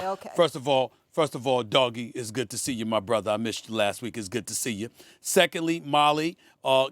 Okay. First of all, Doggy, it's good to see you, my brother. I missed you last week. It's good to see you. Secondly, Molly,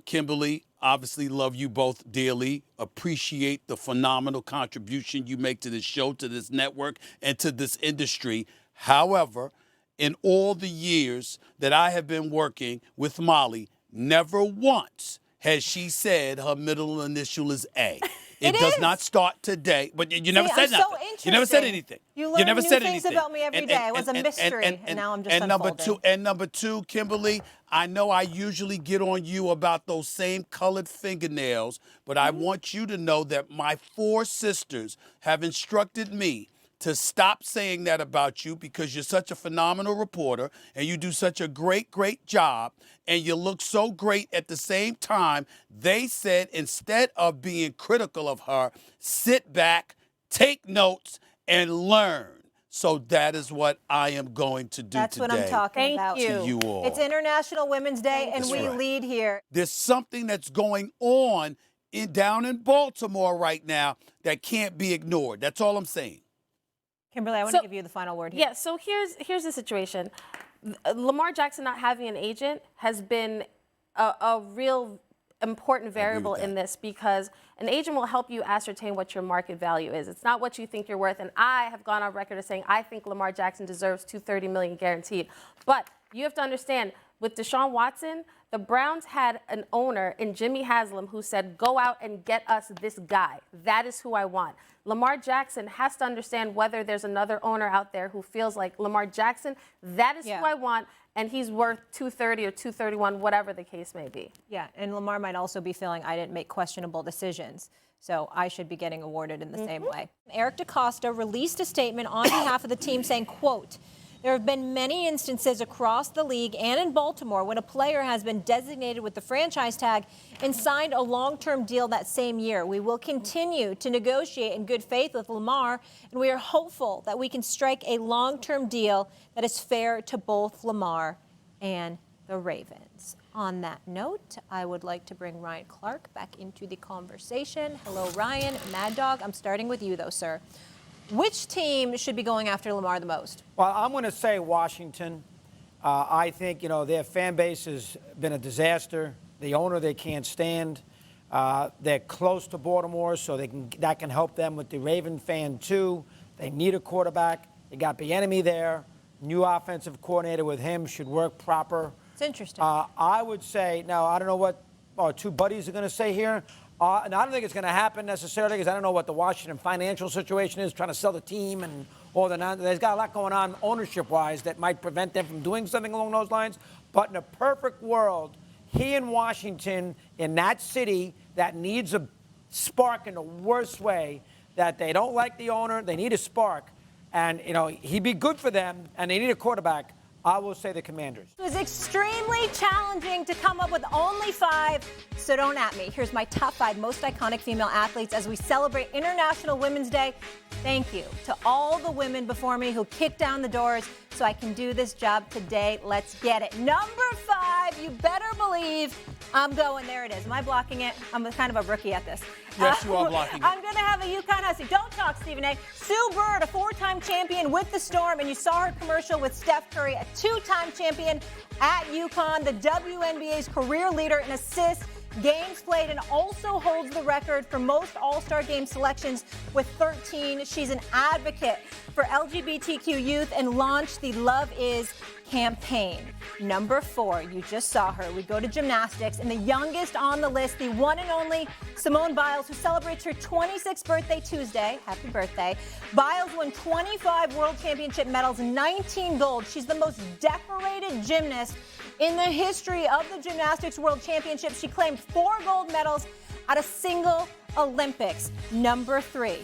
Kimberly, obviously love you both dearly. Appreciate the phenomenal contribution you make to this show, to this network, and to this industry. However, in all the years that I have been working with Molly, never once has she said her middle initial is A. It does not start today, but you never said nothing. So you never said anything. You learn never new said things anything about me every day. It was a mystery, and now I'm just unfolding. Number two, Kimberly, I know I usually get on you about those same colored fingernails, but I want you to know that my 4 sisters have instructed me to stop saying that about you because you're such a phenomenal reporter and you do such a great, great job and you look so great at the same time. They said instead of being critical of her, sit back, take notes, and learn. So that is what I am going to do That's today. what I'm talking about. To you all. It's International Women's Day, and we lead here. There's something that's going on down in Baltimore right now that can't be ignored. That's all I'm saying. Kimberly, I want to give you the final word here. Yeah, so here's the situation. Lamar Jackson not having an agent has been a real important variable in this because an agent will help you ascertain what your market value is. It's not what you think you're worth. And I have gone on record as saying I think Lamar Jackson deserves $230 million guaranteed. But you have to understand, with Deshaun Watson, the Browns had an owner in Jimmy Haslam who said, go out and get us this guy. That is who I want. Lamar Jackson has to understand whether there's another owner out there who feels like Lamar Jackson, that is who I want, and he's worth $230 or $231, whatever the case may be. Yeah, and Lamar might also be feeling I didn't make questionable decisions, so I should be getting awarded in the same way. Eric DaCosta released a statement on behalf of the team saying, quote, there have been many instances across the league and in Baltimore when a player has been designated with the franchise tag and signed a long-term deal that same year. We will continue to negotiate in good faith with Lamar, and we are hopeful that we can strike a long-term deal that is fair to both Lamar and the Ravens. On that note, I would like to bring Ryan Clark back into the conversation. Hello, Ryan. Mad Dog, I'm starting with you, though, sir. Which team should be going after Lamar the most? Well, I'm going to say Washington. I think, their fan base has been a disaster. The owner they can't stand. They're close to Baltimore, so that can help them with the Raven fan, too. They need a quarterback. They got the enemy there. New offensive coordinator with him should work proper. It's interesting. I would say, now, I don't know what our 2 buddies are going to say here. And I don't think it's going to happen necessarily because I don't know what the Washington financial situation is, trying to sell the team and all that. There's got a lot going on ownership-wise that might prevent them from doing something along those lines. But in a perfect world, he in Washington, in that city that needs a spark in the worst way, that they don't like the owner, they need a spark, and, he'd be good for them, and they need a quarterback. I will say the Commanders. It was extremely challenging to come up with only 5, so don't at me. Here's my top 5 most iconic female athletes as we celebrate International Women's Day. Thank you to all the women before me who kicked down the doors so I can do this job today. Let's get it. Number 5, you better believe I'm going. There it is. Am I blocking it? I'm kind of a rookie at this. Yes, you are blocking it. I'm going to have a UConn Husky. Don't talk, Stephen A. Sue Bird, a 4-time champion with the Storm, and you saw her commercial with Steph Curry, a 2-time champion at UConn, the WNBA's career leader in assists, games played, and also holds the record for most All-Star Game selections with 13. She's an advocate for LGBTQ youth and launched the Love Is campaign. Number 4, you just saw her. We go to gymnastics, and the youngest on the list, the one and only Simone Biles, who celebrates her 26th birthday Tuesday. Happy birthday. Biles won 25 World Championship medals, 19 gold. She's the most decorated gymnast in the history of the Gymnastics World Championship. She claimed 4 gold medals at a single Olympics. Number 3.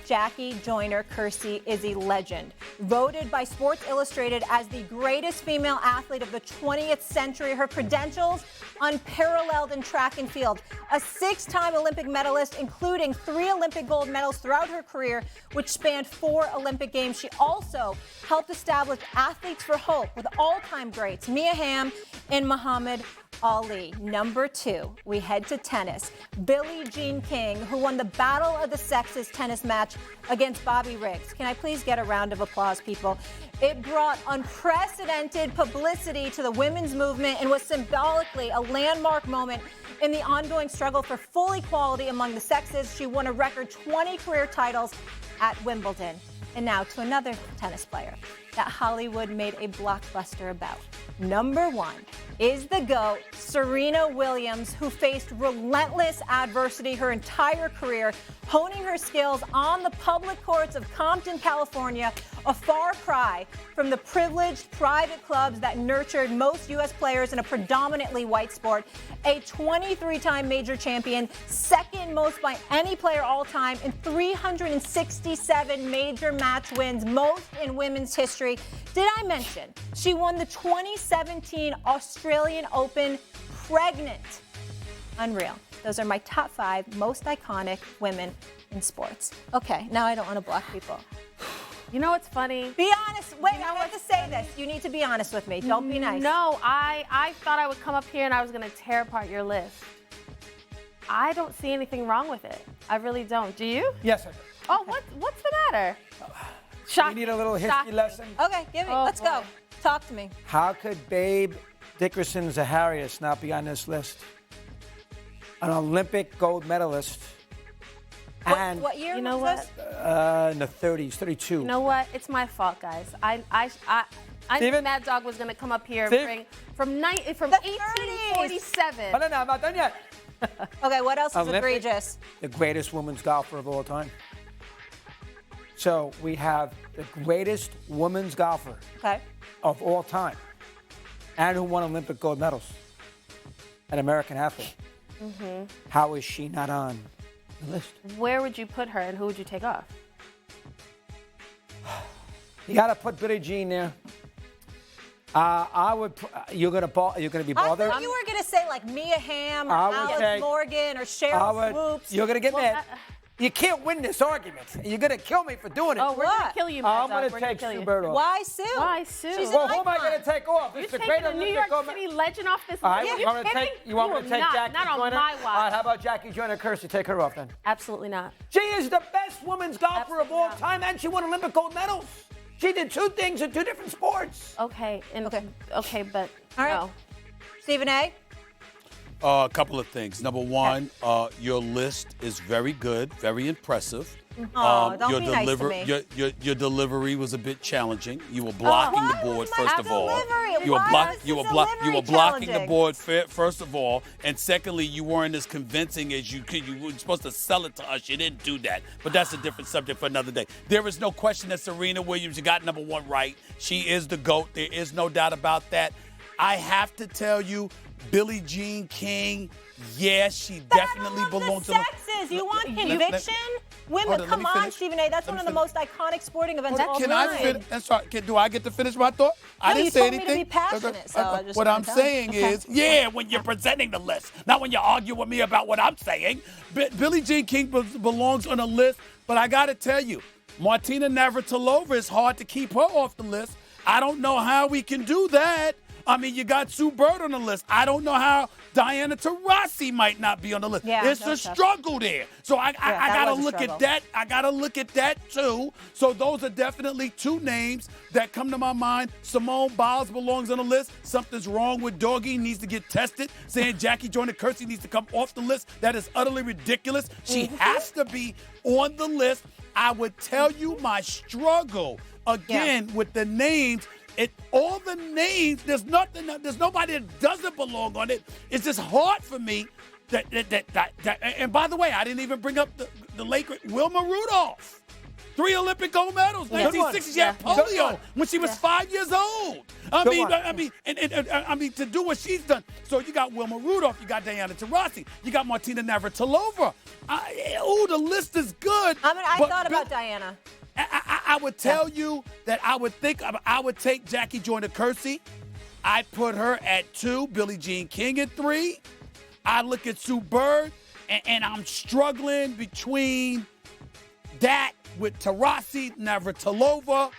Jackie Joyner-Kersee is a legend. Voted by Sports Illustrated as the greatest female athlete of the 20th century. Her credentials unparalleled in track and field. A 6-time Olympic medalist, including 3 Olympic gold medals throughout her career, which spanned 4 Olympic Games. She also helped establish Athletes for Hope with all-time greats Mia Hamm and Muhammad Ali. Number 2, we head to tennis. Billie Jean King, who won the Battle of the Sexes tennis match against Bobby Riggs. Can I please get a round of applause, people? It brought unprecedented publicity to the women's movement and was symbolically a landmark moment in the ongoing struggle for full equality among the sexes. She won a record 20 career titles at Wimbledon. And now to another tennis player that Hollywood made a blockbuster about. Number 1 is the GOAT, Serena Williams, who faced relentless adversity her entire career, honing her skills on the public courts of Compton, California, a far cry from the privileged private clubs that nurtured most U.S. players in a predominantly white sport. A 23-time major champion, second most by any player all time, and 367 major match wins, most in women's history. Did I mention she won the 2017 Australian Open pregnant? Unreal. Those are my top 5 most iconic women in sports. Okay, now I don't want to block people. You know what's funny? Be honest. Wait, I have to say this. You need to be honest with me. Don't be nice. No, I thought I would come up here and I was going to tear apart your list. I don't see anything wrong with it. I really don't. Do you? Yes, I do. Oh, what's the matter? We need a little history Shocking. lesson. Okay, give me. Let's go. Talk to me. How could Babe Dickerson Zaharias not be on this list? An Olympic gold medalist. And What year You know was what? this? in the 30s, 32. You know what? It's my fault, guys. I knew Steven? Mad Dog was going to come up here and Steve? bring from The 1847. Oh, no, I'm not done yet. Okay, what else is Olympic- egregious? The greatest women's golfer of all time. So we have the greatest women's golfer Okay. of all time and who won Olympic gold medals, an American athlete. How is she not on the list? Where would you put her and who would you take off? You got to put Billie Jean there. I would. You're gonna be I bothered. thought you were going to say like Mia Hamm or I would Alice say- Morgan or Cheryl Swoops. You're gonna get mad. You can't win this argument. You're gonna kill me for doing it. Oh, we're going What? to kill you, Mad I'm Dog. gonna We're gonna take kill Sue you. Bird off. Why Sue? Why Sue? She's Well, an who am I icon. gonna take off? You're It's the taking great a New Olympic York gold City legend off this All right, list? you want me to take? You want me to take Jackie Not on Joyner? my watch. All right, how about Jackie Joyner Kersey? Take her off then. Absolutely not. She is the best women's golfer of all Absolutely not. time, and she won Olympic gold medals. She did 2 things in 2 different sports. Okay. Okay, but All right. no. Stephen A. A couple of things. Number 1, your list is very good, very impressive. Aw, don't your be nice to me. Your delivery was a bit challenging. You were blocking the Why board was my first of all. delivery? You were Why block, was you the were block, you were delivery blocking the challenging? board first of all, and secondly, you weren't as convincing as you could. You were supposed to sell it to us. You didn't do that. But that's a different subject for another day. There is no question that Serena Williams, you got number 1 right. She is the GOAT. There is no doubt about that. I have to tell you, Billie Jean King, yes, she definitely belongs to to the sexes. You want let- conviction? hold Women, on, come let me on, finish. Stephen A. That's Let one me of the most iconic sporting events of all Can time. I finish? That's right. Do I get to finish my thought? I No, didn't you say told me to anything. be passionate, so I just what I'm went down. saying Okay. is, yeah, when you're presenting the list, not when you argue with me about what I'm saying. Billie Jean King belongs on a list, but I got to tell you, Martina Navratilova is hard to keep her off the list. I don't know how we can do that. I mean, you got Sue Bird on the list. I don't know how Diana Taurasi might not be on the list. Yeah, it's a that's tough. struggle there. So I got to was a look struggle. at that. I got to look at that too. So those are definitely 2 names that come to my mind. Simone Biles belongs on the list. Something's wrong with Doggy, needs to get tested. Saying Jackie Joyner Kersey needs to come off the list. That is utterly ridiculous. She has to be on the list. I would tell you my struggle again with the names. All the names, there's nobody that doesn't belong on it. It's just hard for me that and by the way, I didn't even bring up the late Wilma Rudolph. 3 Olympic gold medals, 1960. She had polio when she was 5 years old. I mean, to do what she's done. So you got Wilma Rudolph, you got Diana Taurasi, you got Martina Navratilova. The list is good. I thought about Diana. I would tell you that I would take Jackie Joyner Kersey. I'd put her at 2, Billie Jean King at 3. I look at Sue Bird, and I'm struggling between that with Taurasi, Navratilova,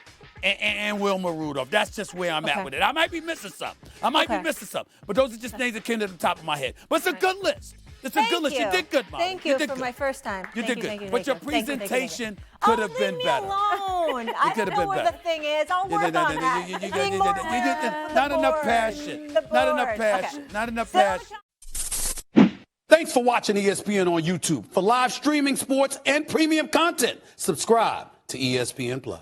and Wilma Rudolph. That's just where I'm at with it. I might be missing something. But those are just names that came to the top of my head. But it's a good list. It's a good list. You did good, Molly. Thank you for my first time. You did good. But your presentation could have been better. Alone. I don't know where the thing is. I'll work on that. Not enough passion. Not enough passion. Not enough passion. Thanks for watching ESPN on YouTube. For live streaming, sports, and premium content, subscribe to ESPN+.